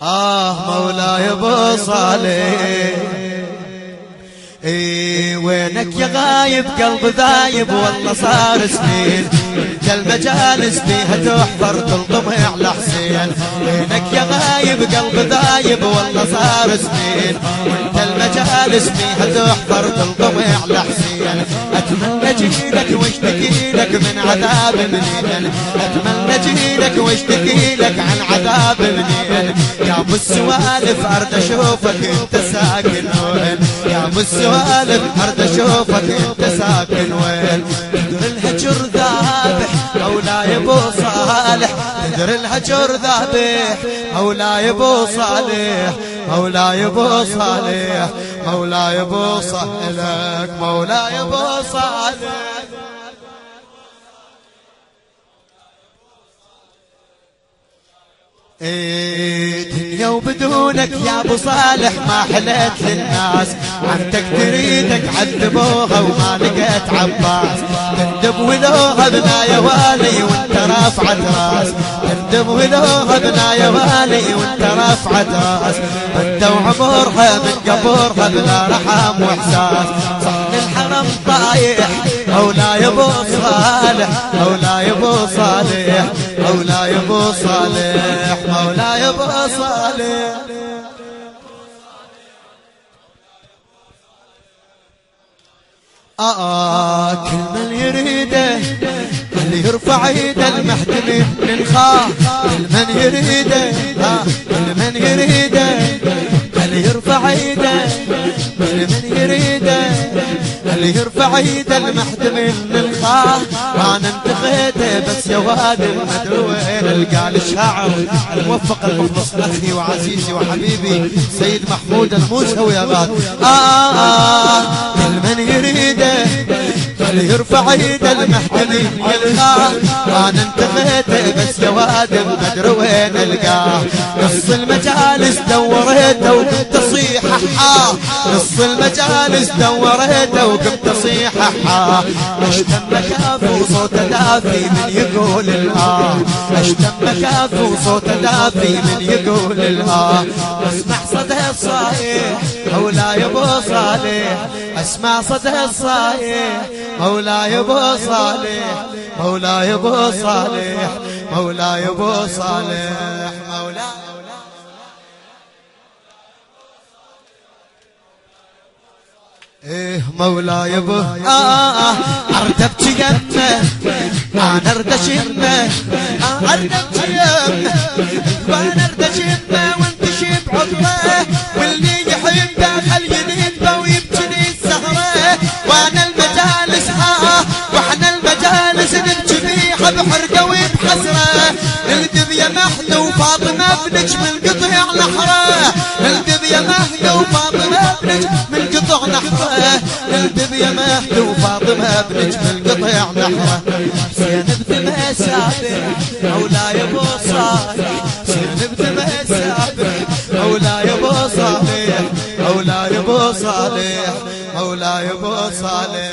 مولاي ابو صالح وينك يا غايب قلب ذايب والله صار سنين انت المجالس فيها تحفر تلطمي على حسين وينك يا غايب قلب ذايب والله صار سنين وانت المجالس فيها تحفر تلطمي على حسين اتمنى جيلك واشتكي لك من عذاب منين اتمنى جيلك واشتكي لك عن عذاب منين يا ابو السوالف ارد اشوفك انت ساكن وين يا ابو السوالف ارد اشوفك انت ساكن وين تدري الهجر ذابح مولاي ابو صالح تدري الهجر ذابح مولاي ابو صالح مولاي ابو صالح مولاي ابو صالح مولاي ابو صالح دنيا وبدونك يا ابو صالح ما حلت للناس عمتك تريدك عذبوها وما لقيت عباس تندب وذوها بنا يا والي وانت رافعة راس تندب وذوها بنا يا والي وانت رافعة راس انت وعمرها من قبورها بلا رحم واحساس صحن الحرم طايح مولاي ابو صالح مولاي ابو صالح مولاي ابو صالح مولاي ابو صالح كل من يريده اللي يرفع ايده المحتمي من خاه كل من يريده كل من يريده اللي يرفع ايده كل من يريده اللي يرفع ايده المحتمي من خاه انا انتقيته بس يا واد ما ادري وين القى الشاعر الموفق المخلص اخي وعزيزي وحبيبي سيد محمود الموسوي يا غاد كل من يريده اللي يرفع ايده المحتمي يلقاه انا انتقيته بس يا واد ما ادري وين القاه نص المجالس دوريته وكنت اصيح نص المجالس دوريته وكنت اصيح اشتم كافو صوت دافي من يقول اشتم كافو صوت دافي من يقول اسمع صدى الصايح مولاي ابو صالح اسمع صدى الصايح مولاي ابو صالح مولاي ابو صالح مولاي ابو صالح مولاي مولاي ابو ارد ابكي يمه انا ارد اشمه ارد ابكي يمه وانا ارد اشمه وانتشي بعطره واللي يحبه خلي ينبه ويبكي السهره وانا المجالس واحنا المجالس نبكي بيها بحرقه وبحسره نلدب يا مهد وفاطمه ابنك من قطع نحره نلدب يا مهد وفاطمه ابنك من قطع نحره نلدب يا مهد وفاطمه ابنك من قطع نحره حسين بن سابح مولاي ابو صالح حسين بن سابح مولاي ابو صالح مولاي ابو صالح مولاي ابو صالح